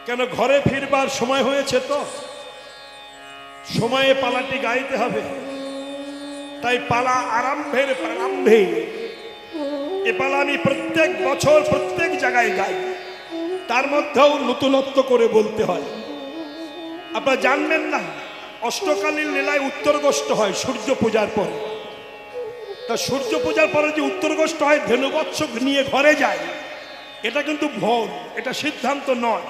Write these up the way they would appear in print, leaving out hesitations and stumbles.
কেন ঘরে ফিরবার সময় হয়েছে, তো সময়ে পালাটি গাইতে হবে। তাই পালা আরম্ভের প্রারম্ভে এ পালা আমি প্রত্যেক বছর প্রত্যেক জায়গায় গাই, তার মধ্যেও নতুনত্ব করে বলতে হয়। আপনারা জানবেন না, অষ্টকালীন লীলায় উত্তরগোষ্ঠ হয় সূর্য পূজার পরে। তা সূর্য পূজার পরে যে উত্তরগোষ্ঠ হয়, ধেনুবৎস নিয়ে ঘরে যায়, এটা কিন্তু ভুল, এটা সিদ্ধান্ত নয়।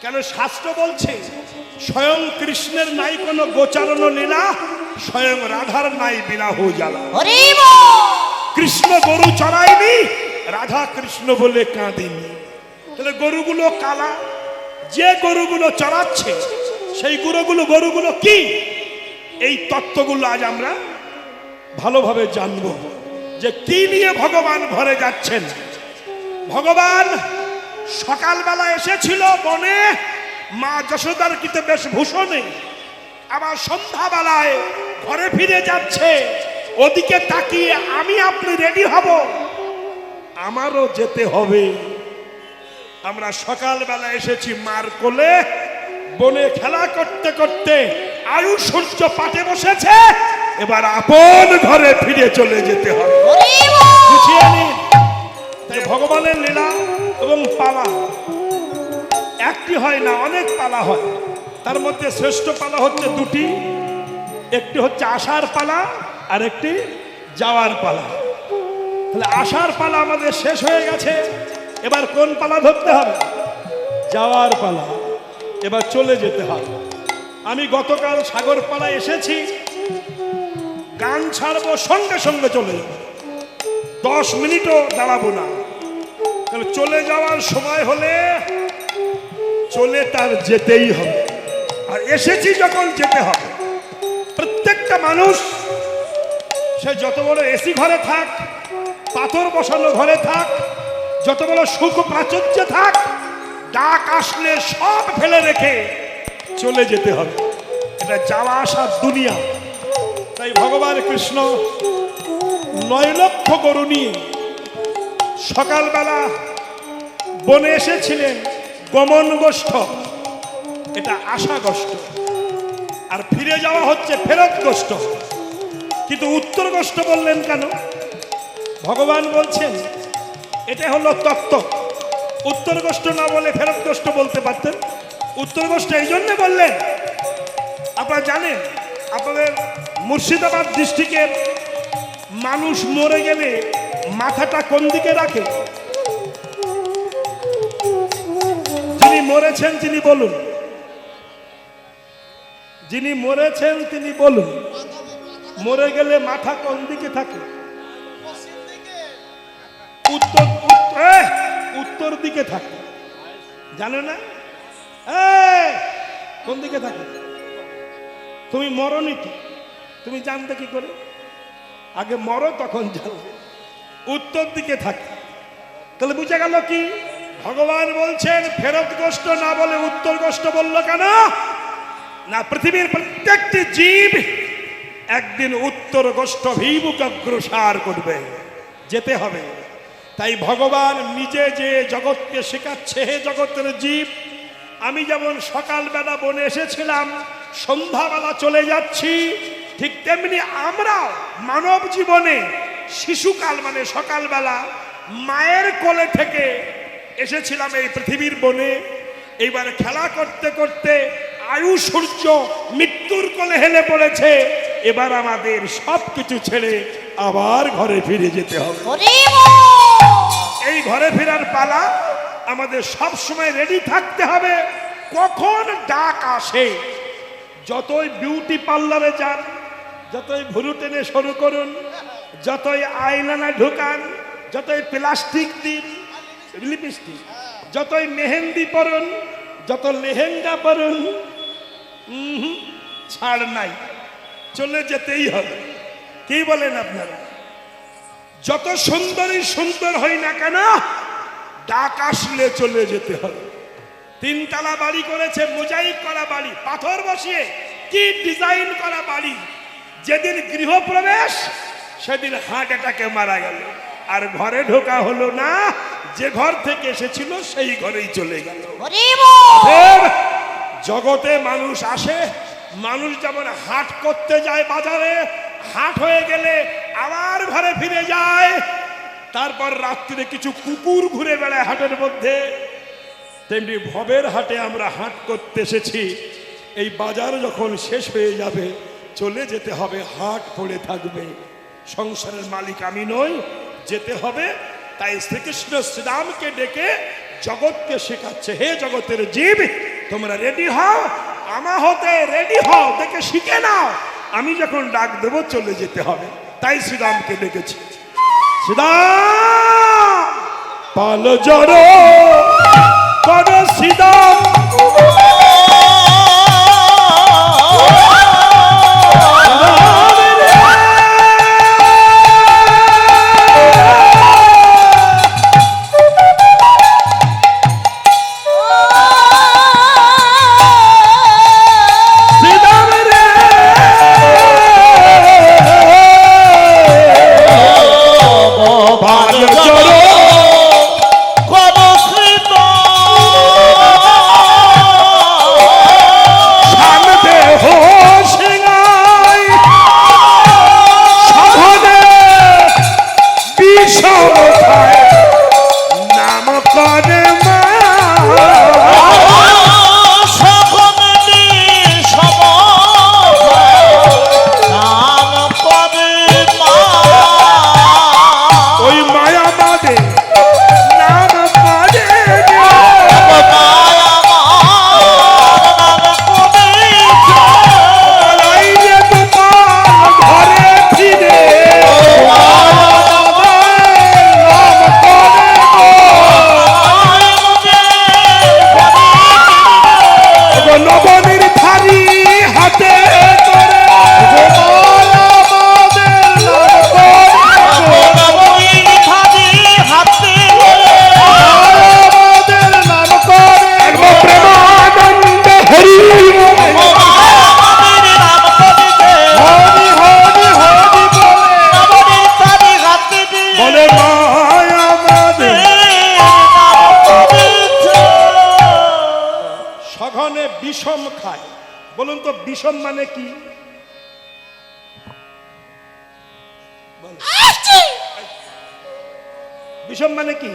কেন শাস্ত্র বলছে স্বয়ং কৃষ্ণের নাই কোনো গোচারণ লীলা, স্বয়ং রাধার নাই বিরাহ জ্বালা। কৃষ্ণ গরু চড়ায়নি, রাধা কৃষ্ণ বলে কাঁদেনি। তাহলে গরুগুলো কালা, যে গরুগুলো চড়াচ্ছে সেই গরুগুলো কি, এই তত্ত্বগুলো আজ আমরা ভালোভাবে জানবো যে কি নিয়ে ভগবান ঘরে যাচ্ছেন। ভগবান সকালবেলা এসেছিল বনে মা যশোদার কিতে বেশভূষণে, আবার সন্ধ্যাবেলায় ঘরে ফিরে যাচ্ছে। ওদিকে তাকিয়ে আমি আপনি রেডি হব, আমারও যেতে হবে। আমরা সকালবেলা এসেছি মার কোলে, বনে খেলা করতে করতে আয়ু সূর্য পাটে বসেছে, এবার আপন ঘরে ফিরে চলে যেতে হবে। বুঝিয়ে নিন। তাই ভগবানের লীলা এবং পালা একটি হয় না, অনেক পালা হয়। তার মধ্যে শ্রেষ্ঠ পালা হচ্ছে দুটি, একটি হচ্ছে আসার পালা আর একটি যাওয়ার পালা। তাহলে আসার পালা আমাদের শেষ হয়ে গেছে, এবার কোন পালা ধরতে হবে? যাওয়ার পালা। এবার চলে যেতে হবে। আমি গতকাল সাগরপাড়া এসেছি, গান ছাড়বো সঙ্গে সঙ্গে চলে যাব, 10 মিনিটও দাঁড়াবো না। তাহলে চলে যাওয়ার সময় হলে চলে তার যেতেই হবে, আর এসেছি যখন যেতে হবে। প্রত্যেকটা মানুষ, সে যত বড় এসি ঘরে থাক, পাথর বসানো ঘরে থাক, যত বড় সুখ প্রাচুর্যে থাক, ডাক আসলে সব ফেলে রেখে চলে যেতে হবে। এটা যাওয়া আসার দুনিয়া। তাই ভগবান কৃষ্ণ 9 লক্ষ গরু নিয়ে সকালবেলা বনে এসেছিলেন। গমন গোষ্ঠ, এটা আশা গোষ্ঠ, আর ফিরে যাওয়া হচ্ছে ফেরত গোষ্ঠ। কিন্তু উত্তর গোষ্ঠ বললেন কেন? ভগবান বলছেন এটা হলো তত্ত্ব। উত্তর গোষ্ঠ না বলে ফেরত গোষ্ঠ বলতে পারতেন। উত্তর গোষ্ঠ এই জন্য বললেন, আপনারা জানেন আপনাদের মুর্শিদাবাদ ডিস্ট্রিক্টের মানুষ মরে গেলে মাথাটা কোন দিকে রাখে? যিনি মরেছেন তিনি বলুন, যিনি মরেছেন তিনি বলুন, মরে গেলে মাথা কোন দিকে থাকে? উত্তর দিকে থাকে, জানো না? কোন দিকে থাকে? তুমি মরনি কি, তুমি জানতে কি করে? আগে মরো তখন জানবে। উত্তর দিকে থাকে। তাহলে বুঝে গেল কি? ভগবান বলছেন ফেরত গোষ্ঠ না বলে উত্তর গোষ্ঠ বললো কেন? না, পৃথিবীর প্রত্যেকটি জীব একদিন উত্তর গোষ্ঠ ভিমুখ অগ্রসর করবে, যেতে হবে। তাই ভগবান নিজে যে জগৎকে শেখাচ্ছে, হে জগতের জীব, আমি যেমন সকালবেলা বনে এসেছিলাম, সন্ধ্যাবেলা চলে যাচ্ছি, ঠিক তেমনি আমরা মানব জীবনে শিশুকাল মানে সকালবেলা মায়ের কোলে থেকে এসেছিলাম এই পৃথিবীর বনে। এইবার খেলা করতে করতে আয়ু সূর্য মৃত্যুর কোলে হেলে পড়েছে। এবার আমাদের সবকিছু ছেড়ে আবার ঘরে ফিরে যেতে হবে। এই ঘরে ফেরার পালা আমাদের সব সময় রেডি থাকতে হবে। কখন ডাক আসে, যতই বিউটি পার্লারে যান, যতই ভুরু টেনে শুরু করুন, যতই আইলানা ঢুকান, যতই প্লাস্টিক দিন, লিপস্টিক, যতই মেহেন্দি পরুন, যত লেহেঙ্গা পরুন, ছাড় নাই, চলে যেতেই হবে। কি বলেন আপনারা? যত সুন্দরী সুন্দর হই না কেন, ডাক আসলে চলে যেতে হবে। 3 তলা বাড়ি করেছে, মোজাইক করা বাড়ি, পাথর বসিয়ে কি ডিজাইন করা বাড়ি। যেদিন গৃহপ্রবেশ সেদিন হার্ট অ্যাটাকে মারা গেল, আর ঘরে ঢোকা হলো না। যে ঘর থেকে এসেছিল সেই ঘরেই চলে গেল। জগতে মানুষ আসে, মানুষ যেমন হাট করতে যায় বাজারে, হাট হয়ে গেলে আবার ঘরে ফিরে যায়, তারপর রাত্রিরে কিছু কুকুর ঘুরে বেড়ায় হাটের মধ্যে, তেমনি ভবের হাটে আমরা হাট করতে এসেছি। এই বাজার যখন শেষ হয়ে যাবে চলে যেতে হবে, হাট পড়ে থাকবে। সংসারের মালিক আমি নই, যেতে হবে। তাই শ্রীকৃষ্ণ শ্রীরামকে ডেকে জগৎকে শেখাচ্ছে, হে জগতের জীব তোমরা রেডি হও, আমা হতে রেডি হও, দেখে শিখে নাও, আমি যখন ডাক দেব চলে যেতে হবে। তাই শ্রীরামকে ডেকেছি। শ্রীরাম পাল জড়ো কর শ্রীরাম, বিষম খায়। বলুন তো বিষম মানে কি? বিষম মানে কি?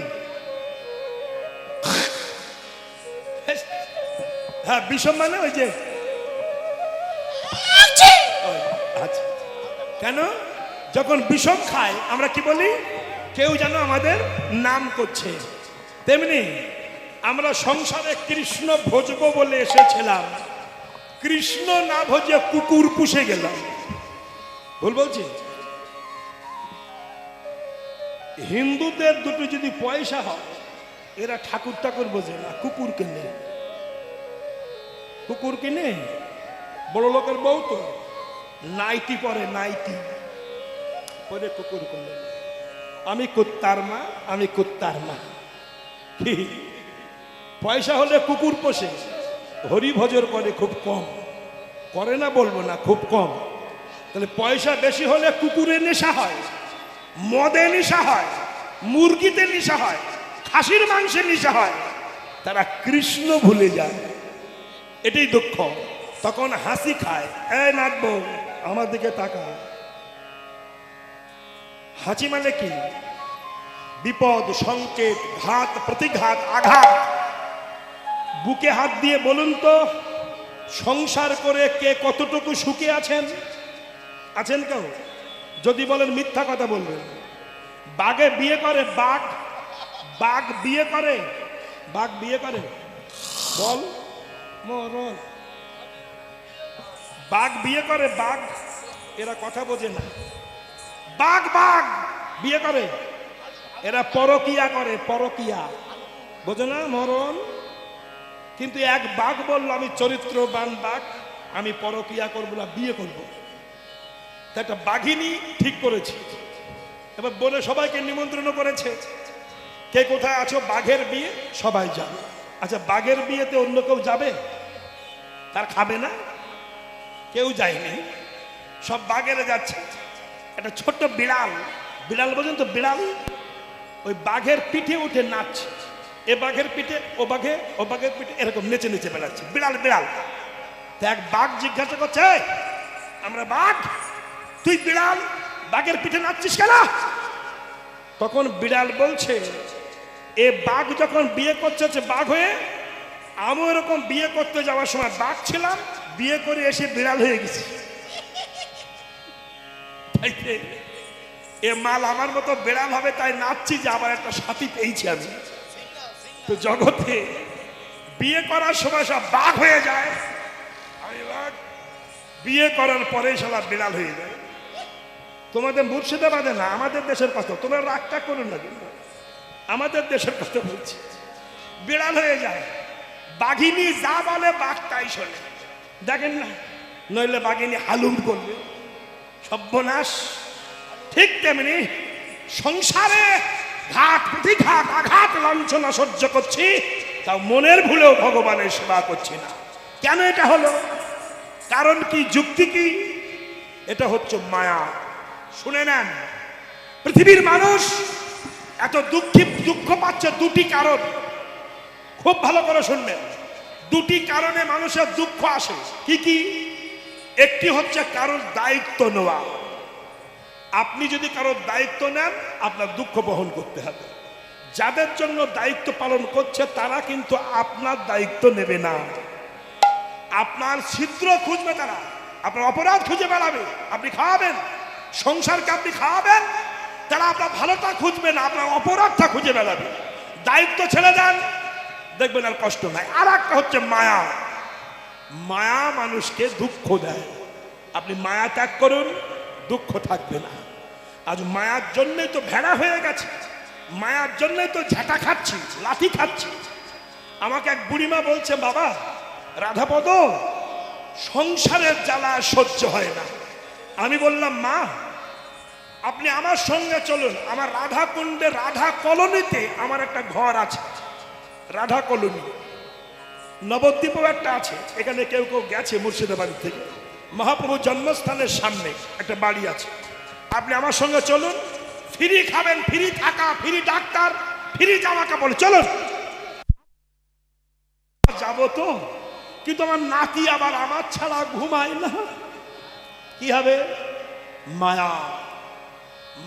হ্যাঁ, বিষম মানে ওই যে, আচ্ছা, কেন যখন বিষম খায় আমরা কি বলি? কেউ যেন আমাদের নাম করছে। তেমনি আমরা সংসারে কৃষ্ণ ভজবো বলে এসেছিলাম, কৃষ্ণ না ভজে কুকুর পুষে গেলাম। ভুল বলছি? হিন্দুদের দুটো যদি পয়সা হয়, এরা ঠাকুর ঠাকুর বোঝে না, কুকুর কিনে। কুকুর কিনে বড় লোকের বউ তো নাইটি পরে, নাইটি পরে কুকুর কিনে। আমি কুত্তার মা, আমি কুত্তার মা। কি পয়সা হলে কুকুর পোষে, হরি ভজন করে খুব কম, করে না বলবো না, খুব কম। তাহলে পয়সা বেশি হলে কুকুরের নেশা হয়, মদে নেশা হয়, মুরগিতে নেশা হয়, খাসির মাংসে নেশা হয়। তারা কৃষ্ণ ভুলে যায়, এটাই দুঃখ। তখন হাসি খায়, এ নাচবো আমার দিকে তাকা। হাসি মানে কি? বিপদ, সংকেত, ঘাত, প্রতিঘাত, আঘাত। বুকে হাত দিয়ে বলুন তো, সংসার করে কে কতটুকু সুখে আছেন? আছেন কেউ? যদি বলেন মিথ্যা কথা বলবেন। বাঘে বিয়ে করে, বাঘ, বাঘ বিয়ে করে, বাঘ বিয়ে করে, বল মরণ। বাঘ বিয়ে করে, বাঘ। এরা কথা বোঝে না। বাঘ বাঘ বিয়ে করে, এরা পরকিয়া করে, পরকিয়া। বোঝে না মরণ? কিন্তু এক বাঘ বলল, আমি চরিত্রবান বাঘ, আমি পরকিয়া করবো না, বিয়ে করব। একটা বাঘিনী ঠিক করেছি। এবার বলে সবাইকে নিমন্ত্রণ করেছে, কে কোথায় আছো, বাঘের বিয়ে, সবাই যাবে। আচ্ছা, বাঘের বিয়েতে অন্য কেউ যাবে? তার খাবে না? কেউ যায়নি, সব বাঘেরা যাচ্ছে। একটা ছোট্ট বিড়াল, বিড়াল বোঝেন তো, বিড়াল ওই বাঘের পিঠে উঠে নাচছে। এ বাঘের পিঠে ও বাঘের পিঠে এরকম নেচে নেচে বেড়াচ্ছে, বিড়াল বিড়াল। তা এক বাঘ জিজ্ঞাসা করছে, আমরা বাঘ, তুই বিড়াল, বাঘের পিঠে নাচছিস কেন? তখন বিড়াল বলছে, এ বাঘ যখন বিয়ে করছে বাঘ হয়ে, আমি এরকম বিয়ে করতে যাওয়ার সময় বাঘ ছিলাম, বিয়ে করে এসে বিড়াল হয়ে গেছি। এ মাল আমার মতো বিড়াল হবে তাই নাচছি যে আবার একটা সাথী পেয়েছি আমি। তো জগতে বিয়ে করার সময় সব বাঘ হয়ে যায়, বিয়ে করার পরে শালা বিড়াল হয়ে যায়। তোমাদের মুর্শিদাবাদে না, আমাদের দেশের কথা, তোমরা রাগটা করো না, কিন্তু আমাদের দেশের কথা বলছি। বিড়াল হয়ে যায়, বাঘিনী যা বলে বাঘ তাই শোনে, দেখেন না, নইলে বাঘিনী হালুম করবে, সর্বনাশ। ঠিক তেমনি সংসারে ঘাট প্রতিঘাত আঘাত লাঞ্ছনা সহ্য করছি, তাও মনের ভুলেও ভগবানের সেবা করছি না। কেন এটা হলো? কারণ কি, যুক্তি কি? এটা হচ্ছে মায়া। শুনে নেন, পৃথিবীর মানুষ এত দুঃখ পাচ্ছে দুটি কারণ, খুব ভালো করে শুনবেন। দুটি কারণে মানুষের দুঃখ আসে। কি কি? একটি হচ্ছে কারোর দায়িত্ব নেওয়া। আপনি যদি কারোর দায়িত্ব নেন, আপনার দুঃখ বহন করতে হবে। যাদের জন্য দায়িত্ব পালন করছে তারা কিন্তু আপনার দায়িত্ব নেবে না, আপনার ছিদ্র খুঁজবে, তারা আপনার অপরাধ খুঁজে বেড়াবে। আপনি খাওয়াবেন, সংসারকে আপনি খাওয়াবেন, তারা আপনার ভালোটা খুঁজবে না, আপনার অপরাধটা খুঁজে বেড়াবে। দায়িত্ব ছেড়ে দেন, দেখবেন আর কষ্ট নাই। আর একটা হচ্ছে মায়া। মায়া মানুষকে দুঃখ দেয়। আপনি মায়া ত্যাগ করুন, দুঃখ থাকবে না। আজ মায়ার জন্যই তো ভেড়া হয়ে গেছে, মায়ার জন্যই তো ঝাঁটা খাচ্ছি, লাথি খাচ্ছি। আমাকে এক বুড়িমা বলছে, বাবা রাধাপদ, সংসারের জ্বালা সহ্য হয় না। আমি বললাম, মা আপনি আমার সঙ্গে চলুন, আমার রাধা কুণ্ডে রাধা কলোনিতে আমার একটা ঘর আছে, রাধা কলোনি, নবদ্বীপও একটা আছে। এখানে কেউ কেউ গেছে মুর্শিদাবাদ থেকে, মহাপ্রভুর জন্মস্থানের সামনে একটা বাড়ি আছে। আপনি আমার সঙ্গে চলুন, ফ্রি খাবেন, ফ্রি থাকা, ফ্রি ডাক্তার, ফ্রি জামা কাপড়, চলুন। যাবো তো, কিন্তু আমার নাতি আবার আমার ছাড়া ঘুমায় না। কি হবে? মায়া।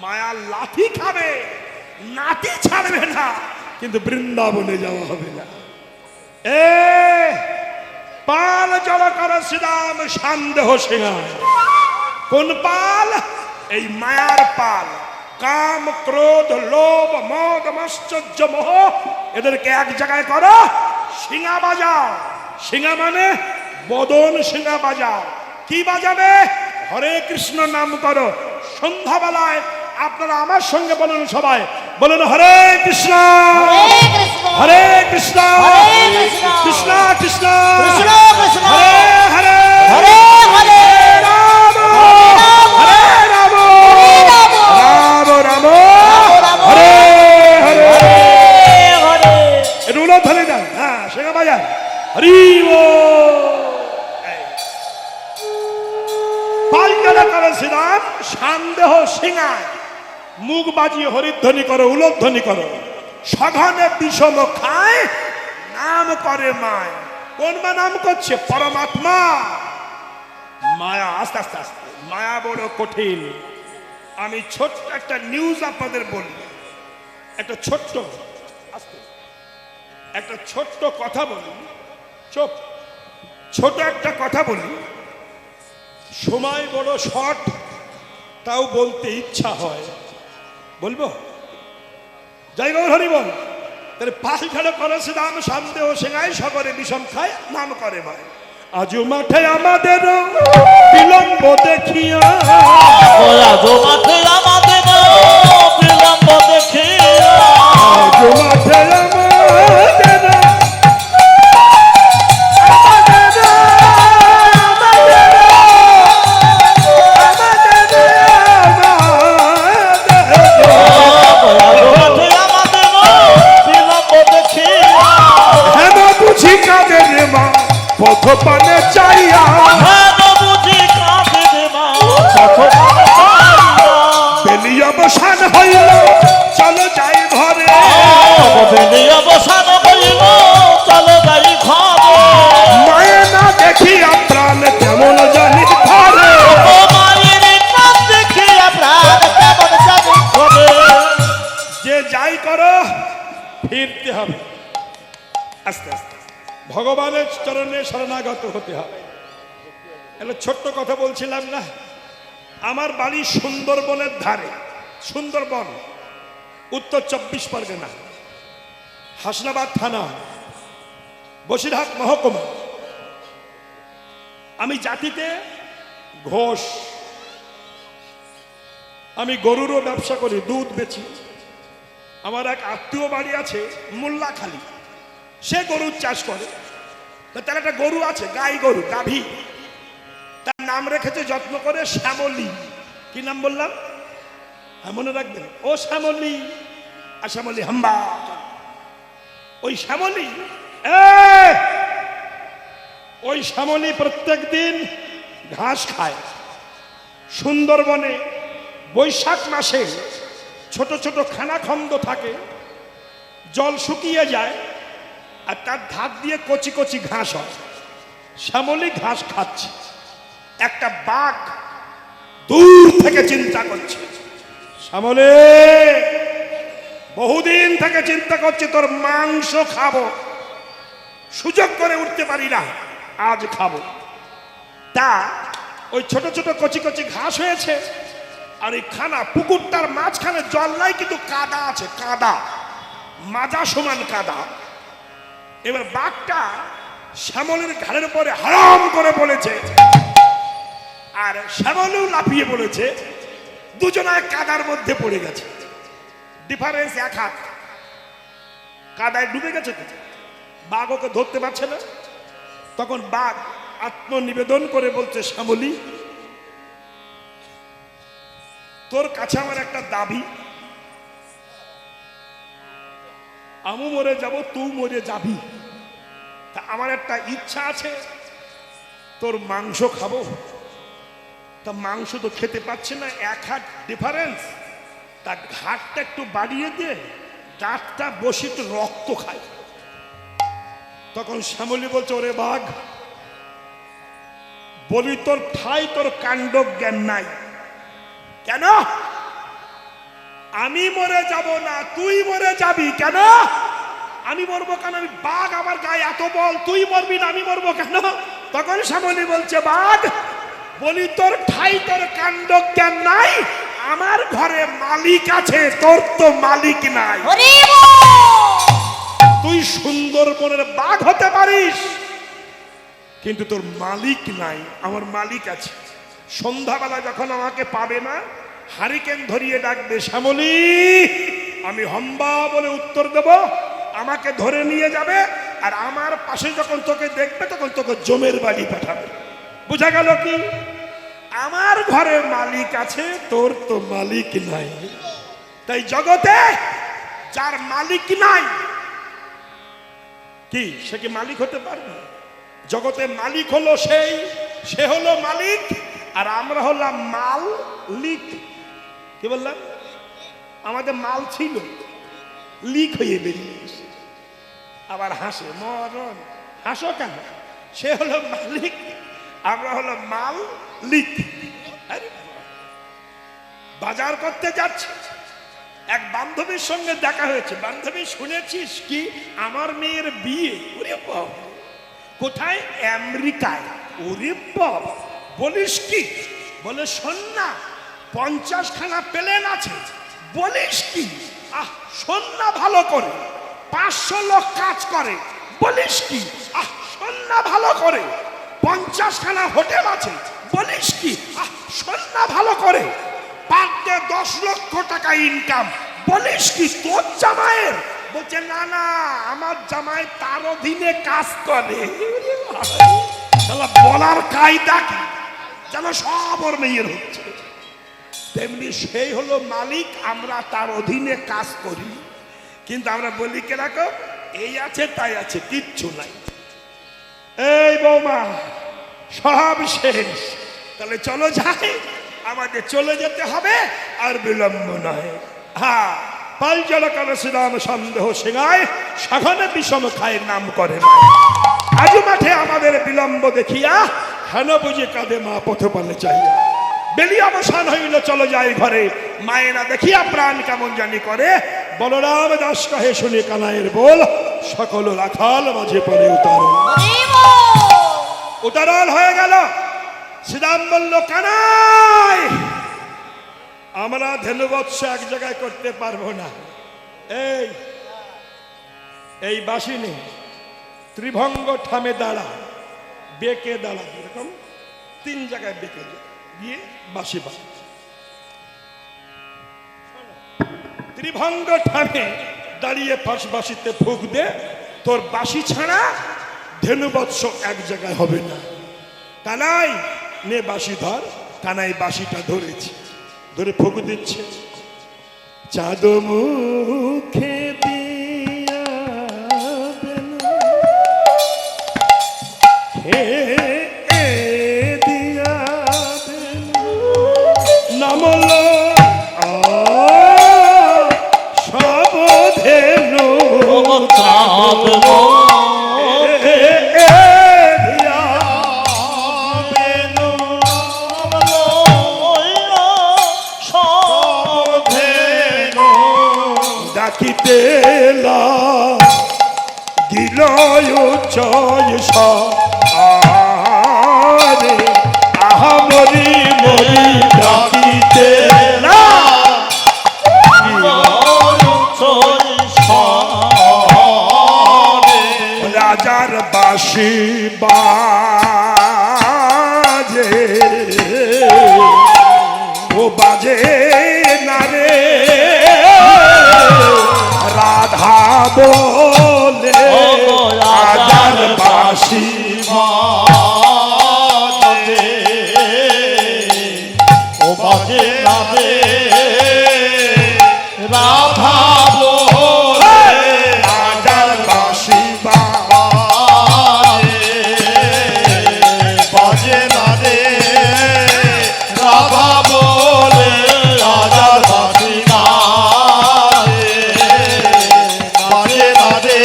মায়া লাথি খাবে, নাতি ছাড়বে না, কিন্তু বৃন্দাবনে যাওয়া হবে না। এ পাল জল কর শ্রীরাম সন্দেহ সিংহায়। কোন পাল? এই মায়ার পাল। কাম ক্রোধ লোভ মদ মাশ্চর্য মোহ, এদেরকে এক জায়গায় করো, সিঙা বাজাও। সিঙা মানে বদন সিঙা বাজাও। কি বাজাবে? হরে কৃষ্ণ নাম করো। সন্ধ্যাবেলায় আপনারা আমার সঙ্গে বলুন, সবাই বলুন, হরে কৃষ্ণ হরে কৃষ্ণ কৃষ্ণ কৃষ্ণ হরে হরে হরে হরে রাম হরে রাম রাম রাম হরে হরে হরে। একটু উলধ্বনি দেন, হ্যাঁ সেটা বাজান, হরি পালকালা করে শ্রীরাম সন্দেহ সিংহায়। মুখ বাজিয়ে হরিধ্বনি করো, উলধ্বনি করো। সঘনে বিষম খায়, নাম করে মায়। কোন মা নাম করছে? পরমাত্মা। মায়া, আস্তে আস্তে আস্তে, মায়া বড় কঠিন। আমি ছোট্ট একটা নিউজ আপনাদের বলি, একটা ছোট্ট আস্তে একটা ছোট্ট কথা বলি, চুপ, ছোট একটা কথা বলি। সময় বড় শর্ট, তাও বলতে ইচ্ছা হয়, বলবো? জয় গৌর হরি বল। তাহলে পাল খেলো করে শ্রীরাম সন্দেহ সিংহায়, সগরে বিষম খায়, নাম করে মায়। আজও মাঠে আমাদের বিলম্ব দেখিয়া, আজও মাঠে আমাদের বিলম্ব দেখিয়া, আজও মাঠে আমাদের পথ পানে চাইয়া, বেলি অবসান হইল, চলো যাই ঘরে, বেলি অবসান ভগবানের চরণে শরণাগত হতে হবে। একটা ছোট্ট কথা বলছিলাম না, আমার বাড়ি সুন্দরবনের ধারে, সুন্দরবন, উত্তর 24 পরগনা, হাসনাবাদ থানা, বসিরহাট মহকুমা। আমি জাতিতে ঘোষ। আমি গরুরও ব্যবসা করি, দুধ বেচি। আমার এক আত্মীয় বাড়ি আছে মোল্লাখালী, সে গরুর চাষ করে। তার একটা গরু আছে, গাই গরু, গাভী। তার নাম রেখেছে যত্ন করে শ্যামলী। কি নাম বললাম? মনে রাখবেন, ও শ্যামলী, আর শ্যামলী হাম্বা। ওই শ্যামলী, ওই শ্যামলী প্রত্যেক দিন ঘাস খায়। সুন্দরবনে বৈশাখ মাসে ছোট ছোট খানাখন্দ থাকে, জল শুকিয়ে যায়, আর তার ধার দিয়ে কচি কচি ঘাস হয়। শ্যামলী ঘাস খাচ্ছে। একটা বাঘ দূর থেকে চিন্তা করছে, শ্যামলী বহুদিন থেকে চিন্তা করছে তোর মাংস খাবো, সুযোগ করে উঠতে পারি না, আজ খাবো। তা ওই ছোট ছোট কচি কচি ঘাস হয়েছে, আর এই খানা পুকুরটার মাঝখানে জল নাই, কিন্তু কাদা আছে, কাদা, মাজা সমান কাদা। এবার বাঘটা শ্যামলের ঘাড়ের উপরে হারাম করে বলেছে, আর শ্যামলও লাফিয়ে পড়েছে। দুজনায় কাদার মধ্যে পড়ে গেছে, ডিফারেন্স এক হাত। কাদায় ডুবে গেছে, বাঘ ওকে ধরতে পারছে না। তখন বাঘ আত্মনিবেদন করে বলছে, শ্যামলী, তোর কাছে আমার একটা দাবি। আমি মরে যাব, তুই মরে যাবি, তা আমার একটা ইচ্ছা আছে, তোর মাংস খাবো। তা মাংস তো খেতে পাচ্ছে না, এক হাত ডিফারেন্স, তা ঘাটটা একটু বাড়িয়ে দিয়ে দাঁতটা বসে তো রক্ত খায়। তখন শ্যামলী বলছে, ওরে বাঘ, বলি তোর ঠাই তোর কাণ্ড জ্ঞান নাই কেন? আমি মরে যাব না, তুই মরে যাবি কেন? আমি মরবো কেন? আমি বাঘ, আমার গায়ে এত বল, তুই মরবি না, আমি মরবো কেন? তখন শ্যামলী বলছে, বাঘ, বলি তোর ঠাই তোর কাণ্ড জ্ঞান নাই, আমার ঘরে মালিক আছে, তোর তো মালিক নাই। তুই সুন্দরবনের বাঘ হতে পারিস, কিন্তু তোর মালিক নাই, আমার মালিক আছে। সন্ধ্যাবেলা যখন আমাকে পাবে না, হারিকেন ধরিয়ে ডাকবে, শ্যামলী, আমি হম্বা বলে উত্তর দেব, আমাকে ধরে নিয়ে যাবে, আর আমার পাশে যখন তোকে দেখবে তখন তোকে জমের বাড়ি পাঠাবে। বুঝা গেল কি? আমার ঘরে মালিক আছে, তোর তো মালিক নাই। তাই জগতে যার মালিক নাই, কি সে কি মালিক হতে পারবে? জগতে মালিক হলো সেই, সে হলো মালিক, আর আমরা হলাম মালিক। কি বললাম? আমাদের মাল ছিল, লিক হয়ে বেরিয়ে গেছে। আবার হাসে, মরণ, হাসো কেন? সে হলো মালিক, আমরা হলো মাল লিক। বাজার করতে যাচ্ছে, এক বান্ধবীর সঙ্গে দেখা হয়েছে। বান্ধবী, শুনেছিস কি আমার মেয়ের বিয়ে? ওরে বাবা, কোথায়? আমেরিকায়। ওরে বাবা, বলিস কি? বলে, শোন না, 50 খানা প্লেন আছে। বলিস কি? আহ, শোন না ভালো করে, 500 লোক কাজ করে। বলিস কি? আহ, শোন না ভালো করে, 50 খানা হোটেল আছে। বলিস কি? আহ, শোন না ভালো করে, পার ডে 10 লক্ষ টাকা ইনকাম। বলিস কি? তোর জামাইয়ের? বলছে, না না, আমার জামাই তার অধীনে কাজ করে। বলার কায়দা কি যেন সব ওর মেয়ের হচ্ছে। তেমনি সেই হলো মালিক, আমরা তার অধীনে কাজ করি। কিন্তু আমরা বলি কে রাখো, এই আছে তাই আছে, কিচ্ছু নাই। এই বৌমা, সব শেষ, তাহলে চলো যাই, আমাকে চলে যেতে হবে, আর বিলম্ব নয়। হ্যাঁ, পাল জলকাল শ্রীরাম সন্দেহ সিংহায়, সঘনে বিষম খায় নাম করে না। আজ মাঠে আমাদের বিলম্ব দেখিয়া, হেন বুঝে কাঁদে মা পথপালে চাইয়া। বেলি অবসান হইল, চলো যাই ঘরে, মায়ে না দেখিয়া প্রাণ কেমন জানি করে। বলরাম দাস কহে শুনে কানাইয়ের বল, সকল রাখাল মাঝে পড়ে উতারণ। উতারণ হয়ে গেল। শ্রীরাম বলল, কানাই, আমরা ধেনুবৎস এক জায়গায় করতে পারবো না। এই বাসি নেই, ত্রিভঙ্গ ঠামে দাঁড়া, বেঁকে দাঁড়া, এরকম 3 জায়গায় বেঁকে গিয়ে বাসি বাসি। ত্রিভঙ্গ ঠামে দাঁড়িয়ে বাসিতে ফুক দে, তোর বাসি ছাড়া ধেনুবৎস এক জায়গায় হবে না। কানাই নে বাসি ধর। কানাই বাসিটা ধরেছে, ধরে ফুক দিচ্ছে। চাঁদ মুখে দিয়া দিয়া নামল সব ধেনু চাঁদ ডাকিতে গিল চয় সরে আহা মরি মরি ডাকিতে রাজার বাঁশি বাজে, ও বাজে না রে রাধা বলে, রাজার বাঁশি বাজে, ও বাজে না রে রাধা বলে, রাজার বাঁশি বাজে না রে রাধা বলে, রাজার বাঁশি বাজে না রে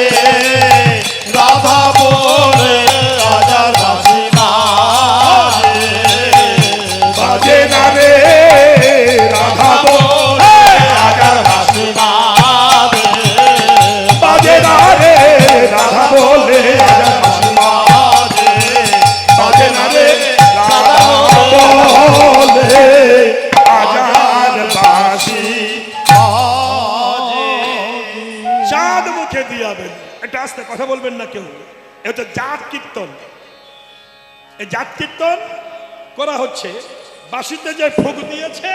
রাধা বলে, রাজার বাঁশি বাজে না রে রাধা বলে, রাজার বাঁশি বাজে না রে রাধা বলে, রাজার বাঁশি বাজে না রে রাধা বলে, রাজার বাঁশি। চাঁদ মুখে দিয়াবেন। এটা আস্তে কথা বলবেন না কেউ। এটা জাত কীর্তন। এই জাত কীর্তন করা হচ্ছে। বাঁশিতে যে ফুক দিয়েছে,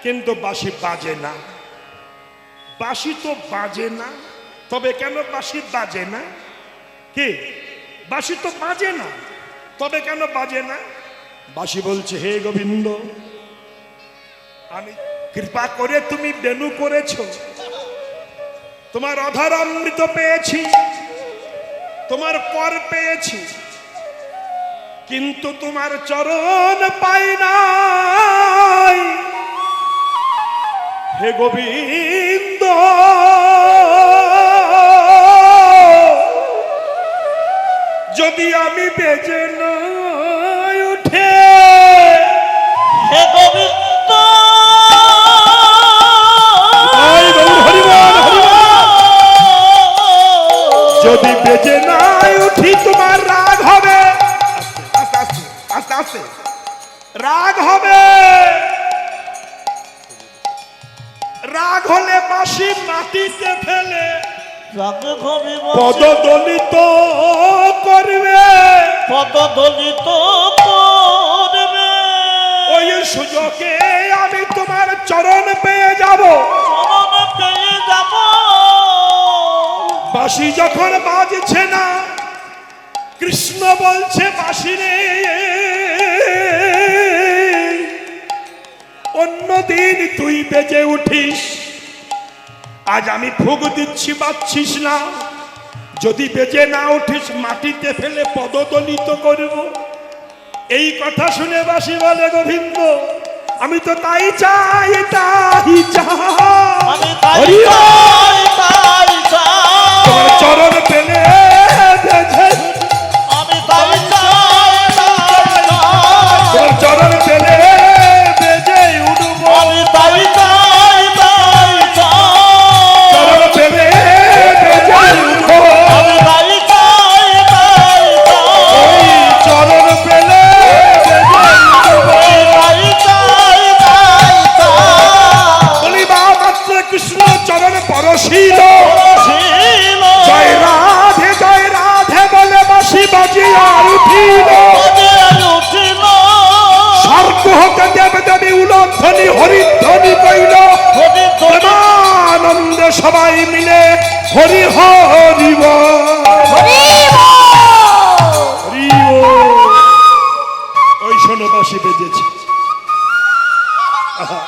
কিন্তু বাঁশি বাজে না। বাঁশি তো বাজে না, তবে কেন বাঁশি বাজে না? কি বাঁশি তো বাজে না, তবে কেন বাজে না? বাঁশি বলছে, হে গোবিন্দ, আমি কৃপা করে তুমি বেনু করেছো, তোমার অধর অমৃত পেয়েছি, তোমার কর পেয়েছি, কিন্তু তোমার চরণ পাই নাই। হে গোবিন্দ, যদি আমি বেজে না উঠে, হে গোবিন্দ, যদি বেজে না উঠি তোমার রাগ হবে। আস্তে আস্তে আস্তে আস্তে রাগ হবে। রাগ হলে বাঁশি মাটিতে ফেলে পদদলিত করবে, পদদলিত করবে। ওই সুযোগে আমি তোমার চরণ পেয়ে যাব। চরণ পেয়ে যাব। বাঁশি যখন বাজছে না, কৃষ্ণ বলছে বাঁশি রে, অন্যদিন তুই বেজে উঠিস, আজ আমি ফুক দিচ্ছি, বাজছিস না। যদি বেজে না উঠিস, মাটিতে ফেলে পদদলিত করব। এই কথা শুনে বাঁশি বলে, গোবিন্দ, আমি তো তাই চাই, তাই চাই, তোমার চরণ পেলে আমি তাই চাই, তোমার চরণ পেলে বেজে উঠব, আমি তাই চাই, চরণ পেলে বেজে উঠব। বাজিয়া উঠিল উঠিল স্বর্গ হতে দেব দেবী উলধ্বনি হরিধ্বনি কইল প্রেমানন্দে সবাই মিলে হরি হরি বল। হরি বল। ওই শোনো বাঁশি বেজেছে। আহা।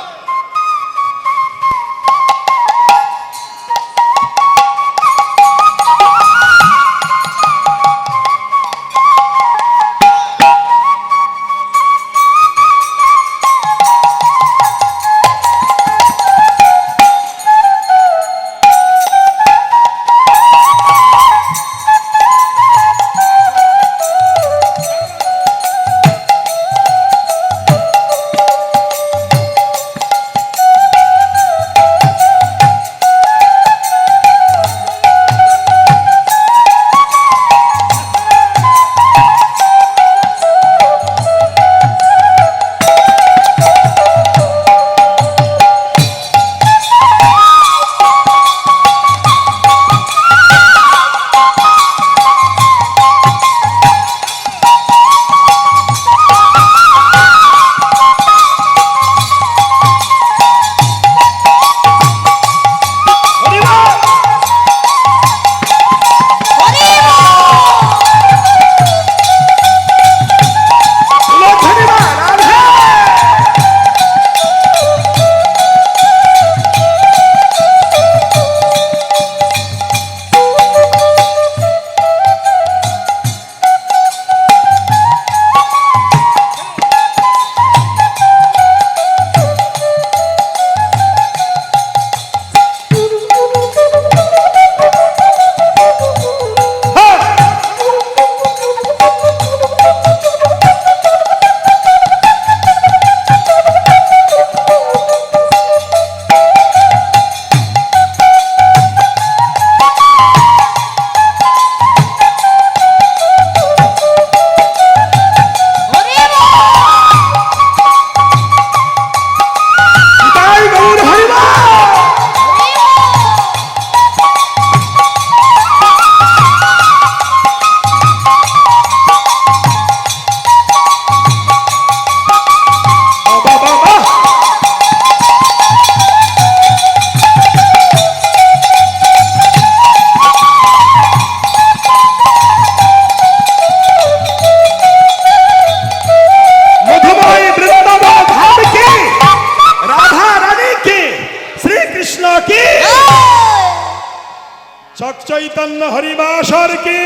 চৈতন্য হরিবাসর কে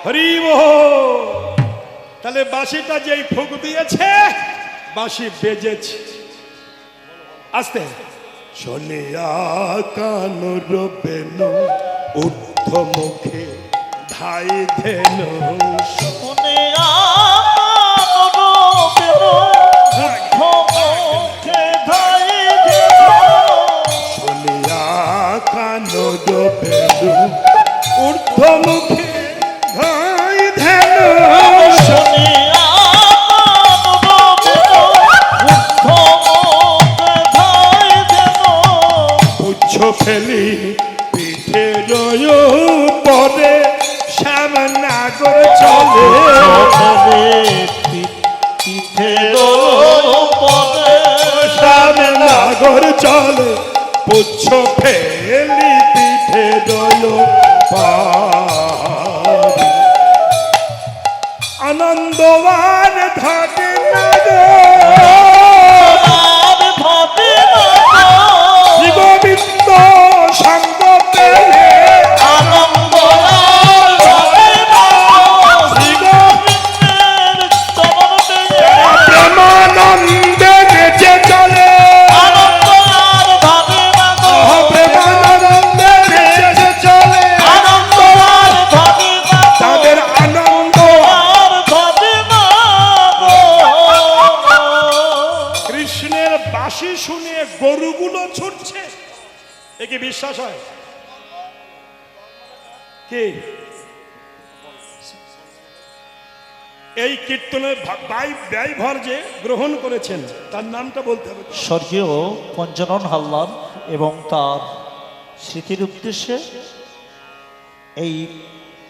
হরি বল। তাহলে বাঁশিটা যেই ফুক দিয়েছে বাঁশি বেজেছে আস্তে শোনিয়া কান রবেন ঊর্ধ্ব মুখে ধাই ধেন শুনিয়া রবেন ঊর্ধ্ব মুখে ধাই ধেন শুনিয়া কান রবেন ঊর্ধ্ব মুখে ধাই ধেন শুনিয়া রবেন ঊর্ধ্ব মুখে ধাই ধেন পুচ্ছ ফেলি পিঠে রয় পরে শ্যাম নাগর চলে পিঠে পদে শ্যাম নাগর চলে পুচ্ছ ফেলি পিঠে রয় পারি আনন্দবান থাকে শ্রী গোবিন্দ সঙ্গ পেলে আনন্দ প্রেমানন্দে বেঁচে চলে প্রেমানন্দে বেঁচে চলে তাদের আনন্দ কৃষ্ণের বাঁশি শুনে গরুগুলো ছুটছে এ কি বিশ্বাস হয় কি এই কীর্তনের ব্যয়ভার যে গ্রহণ করেছেন তার নামটা বলতে হবে স্বর্গীয় পঞ্চানন হালদার এবং তার স্মৃতির উদ্দেশ্যে এই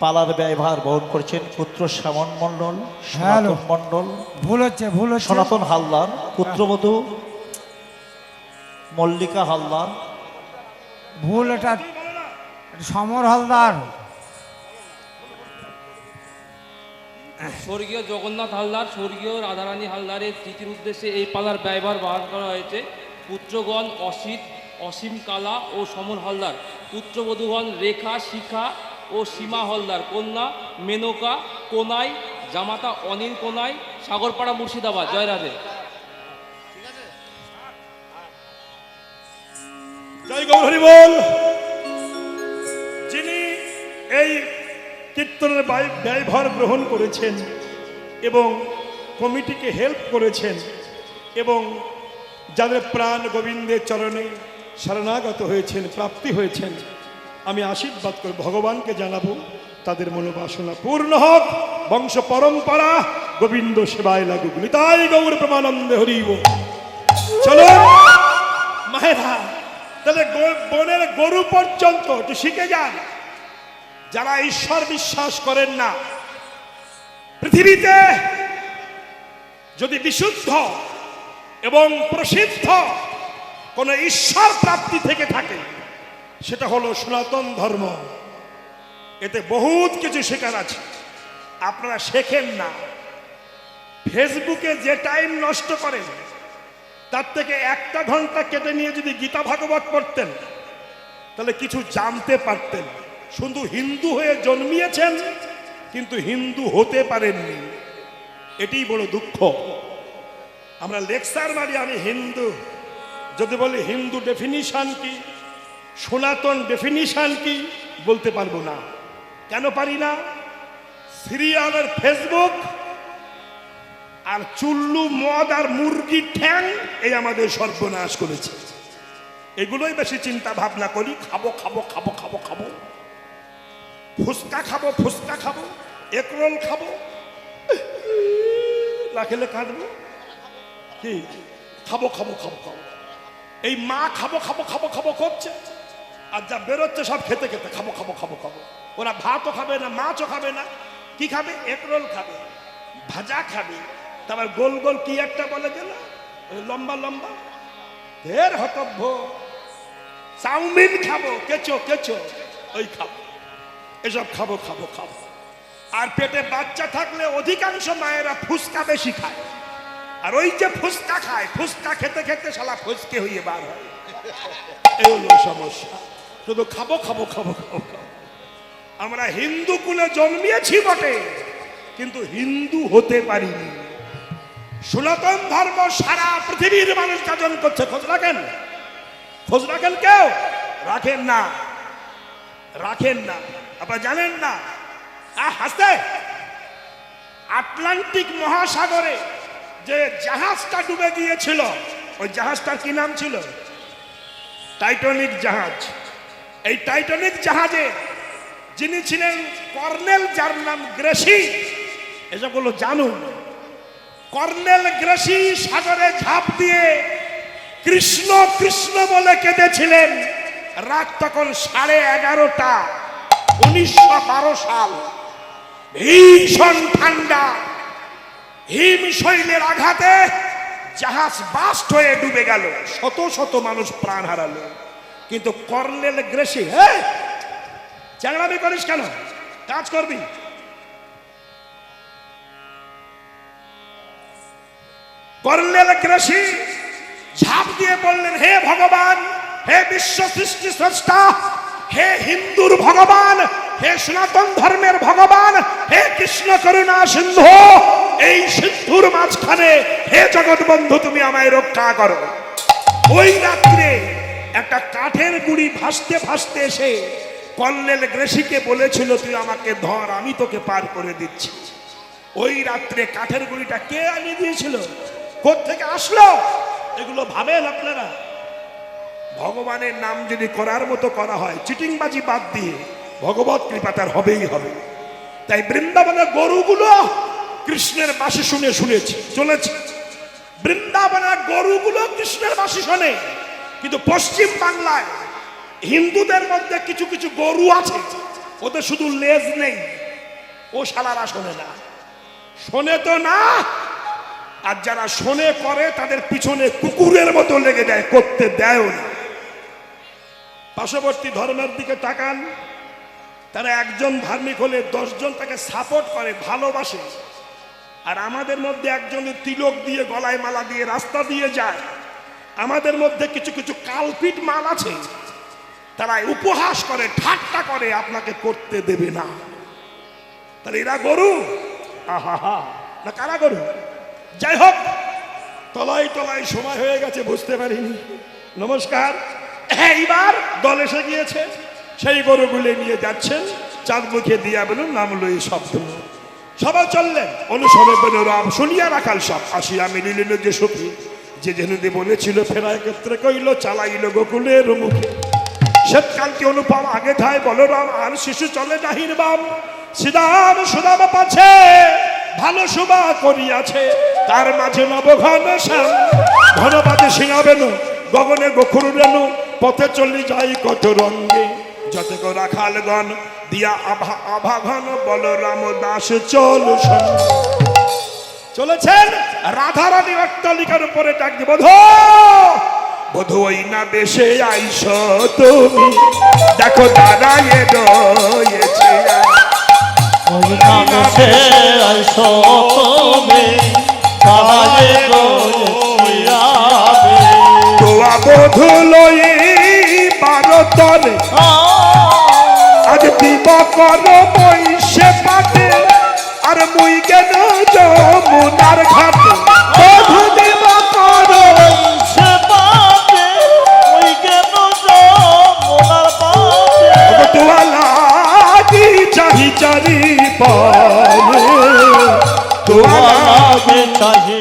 পালার ব্যয়ভার বহন করছেন পুত্র শ্যামন মণ্ডল, হ্যালো। সনাতন মণ্ডল, ভুল হচ্ছে সনাতন হালদার, পুত্রবধূ মল্লিকা হালদার, ভুল, এটা সমর হালদার। স্বর্গীয় জগন্নাথ হালদার, স্বর্গীয় রাধারানী হালদারের স্মৃতির উদ্দেশ্যে এই পালার ব্যয়ভার বহন করা হয়েছে। পুত্রগণ অসীম কালা ও সমর হালদার, পুত্রবধূগণ রেখা, শিখা ও সীমা হালদার, কন্যা মেনকা কোনাই, জামাতা অনিল কোনাই, সাগরপাড়া মুর্শিদাবাদ। জয় রাধে। জয় গৌর হরি বল। যিনি এই কীর্তনের ব্যয়ভার গ্রহণ করেছেন এবং কমিটিকে হেল্প করেছেন এবং যাদের প্রাণ গোবিন্দের চরণে শরণাগত হয়েছেন, প্রাপ্তি হয়েছেন, আমি আশীর্বাদ করে ভগবানকে জানাবো তাদের মনোবাসনা পূর্ণ হোক, বংশ পরম্পরা গোবিন্দ সেবায় লাগুক। নিতাই গৌর প্রেমানন্দে হরিব। চলো মায়েরা, তাহলে বনের গরু পর্যন্ত একটু শিখে যান। যারা ঈশ্বর বিশ্বাস করেন না, পৃথিবীতে যদি বিশুদ্ধ এবং প্রসিদ্ধ কোন ঈশ্বর প্রাপ্তি থেকে থাকে, সেটা হলো সনাতন ধর্ম। এতে বহুত কিছু শেখার আছে, আপনারা শেখেন না। ফেসবুকে যে টাইম নষ্ট করেন, তার থেকে 1 ঘন্টা কেটে নিয়ে যদি গীতা ভাগবত পড়তেন, তাহলে কিছু জানতে পারতেন। শুধু হিন্দু হয়ে জন্মিয়েছেন, কিন্তু হিন্দু হতে পারেননি, এটাই বড় দুঃখ। আমরা লেকচার মারি আমি হিন্দু, যদি বলি হিন্দু ডেফিনিশন কি, সনাতন ডেফিনিশন কি, বলতে পারবো না। কেন পারি না? সিরিয়ালের ফেসবুক আর চুল্লু, মদ আর মুরগির ঠ্যাং এই আমাদের সর্বনাশ করেছে। এগুলোই বেশি চিন্তা ভাবনা করি। খাবো খাবো খাবো খাবো খাবো, ফুচকা খাবো ফুচকা খাবো, এগরোল খাবো, না খেলে কাঁদবো কি, খাবো খাবো খাবো খাবো। এই মা খাবো খাবো খাবো খাবো করছে, আর যা বেরোচ্ছে সব খেতে খেতে খাবো খাবো খাবো খাবো। ওরা ভাতও খাবে না, মাছও খাবে না, কি খাবে? এগরোল খাবে, ভাজা খাবে, তারপর গোল গোল কি একটা বলে গেল, লম্বা লম্বা, ঢের হতভ্য। চাউমিন খাবো, কেঁচো কেঁচো, ওই খাবো, এসব খাবো খাবো খাবো। আর পেটে বাচ্চা থাকলে অধিকাংশ মায়েরা ফুচকা বেশি খায়, আর ওই যে ফুচকা খায়, ফুচকা খেতে খেতে শালা ফুচকে হয়ে বার হয়। এই হলো সমস্যা, শুধু খাবো খাবো খাবো খাবো খাবো। আমরা হিন্দু কুলে জন্মিয়েছি বটে, কিন্তু হিন্দু হতে পারিনি। সনাতন ধর্ম সারা পৃথিবীর মানুষ যাজন করছে, খোঁজ রাখেন? খোঁজ রাখেন? কেউ রাখেন না, রাখেন না। আপনারা জানেন না, হাসতে আটলান্টিক মহাসাগরে যে জাহাজটা ডুবে গিয়েছিল, ওই জাহাজটার কি নাম ছিল? টাইটানিক জাহাজ। এই টাইটানিক জাহাজে যিনি ছিলেন কর্নেল, যার নাম গ্রেসি, এসবগুলো জানুন। কর্নেল গ্রেসি সাগরে ঝাঁপ দিয়ে কৃষ্ণ কৃষ্ণ বলে কেঁদেছিলেন। রাত তখন 11:30, 1912 সাল। ভীষণ ঠান্ডা, হিমশৈলের আঘাতে জাহাজ বাস্ট হয়ে ডুবে গেল, শত শত মানুষ প্রাণ হারালো। কিন্তু কর্নেল গ্রেসি, চ্যাংড়ামি করিস কেন? কাজ করবি। কর্নেল গ্রেসি ঝাঁপ দিয়ে বললেন, হে ভগবান, হে বিশ্ব সৃষ্টি স্রষ্টা, হে হিন্দুর ভগবান, হে সনাতন ধর্মের ভগবান, হে কৃষ্ণ করুণা সিন্ধু, এই সিন্ধুর মাঝখানে হে জগৎ বন্ধু, তুমি আমায় রক্ষা করো। ওই রাত্রে একটা কাঠের গুঁড়ি ভাসতে ভাসতে এসে কর্নেল গ্রেসিকে বলেছিল, তুই আমাকে ধর, আমি তোকে পার করে দিচ্ছি। ওই রাত্রে কাঠের গুঁড়িটা কে আনিয়ে দিয়েছিল? কোত্থেকে আসলো? এগুলো ভাবেন আপনারা? ভগবানের নাম যদি করার মতো করা হয়, চিটিংবাজি বাদ দিয়ে, ভগবত কৃপা তার হবেই হবে। তাই বৃন্দাবনের গরুগুলো কৃষ্ণের বাঁশি শুনে শুনেছি চলেছে। বৃন্দাবনের গরুগুলো কৃষ্ণের বাঁশি শোনে, কিন্তু পশ্চিম বাংলায় হিন্দুদের মধ্যে কিছু কিছু গরু আছে ওদের শুধু লেজ নেই, ও শালারা শোনে না। শোনে তো না, আর যারা শোনে করে তাদের পিছনে কুকুরের মতো লেগে যায়, করতে দেয়ও না। পার্শ্ববর্তী ধর্মের দিকে তাকান, তারা একজন ধার্মিক হলে 10 জন তাকে সাপোর্ট করে, ভালোবাসে। আর আমাদের মধ্যে একজনের তিলক দিয়ে, গলায় মালা দিয়ে রাস্তা দিয়ে যায়। আমাদের মধ্যে কিছু কিছু কালপিট মাল আছে, তারা উপহাস করে, ঠাট্টা করে, আপনাকে করতে দেবে না। তাহলে এরা গরু আহা না কারা গরু? যাই হোক, তলায় তলায় সময় হয়ে গেছে, বুঝতে পারিনি। নমস্কার। এইবার দল এসে গিয়েছে, সেই গরুগুলো নিয়ে যাচ্ছেন। চাঁদ মুখে দিয়া বলুন নামলো এই শব্দ। সবাই চললেন অনুসরণে বেনোরাম শুনিয়া রাখাল সব আসিয়া মিলিল যে সখী, যে জেনুদে বলেছিল ফেরায় ক্ষেত্রে কইল চালাইল গোকুলের মুখে। শ্বেতকান্তি অনুপম আগে ধায় বলরাম, আর শিশু চলে নাহির বাম। শ্রীরাম সুদাম পাছে ভালো শোভা করিয়াছে, তার মাঝে নবঘন শ্যাম। ঘন বাজে সিংহাবেনু, গগনে গোখুর রেণু, পথে চলি যাই কত রঙ্গে। যতে গো রাখালগণ দিয়া আভা আভা ঘন, বলরাম দাস চল সঙ্গে। চলেছেন রাধারানী অট্টালিকার উপরে ডাক দিয়ে, বধূ বধূ ওই না বেশে আইস তুমি, দেখো দাঁড়ায় রয়েছে। ওই নামে আইসো তুমি, তাহারে রয়েছি আমি। তোয়া বধূ লই ভারতরে, আজ দিব কর বৈশে পাতে, আর মুই গেল যমুনার ঘাটে। বধূ দিব কর সে পাতে, ওই কেন যমুনার পাতে। তোয়া লাগি চাহি চারি পারে, তোয়া লাগে চাহি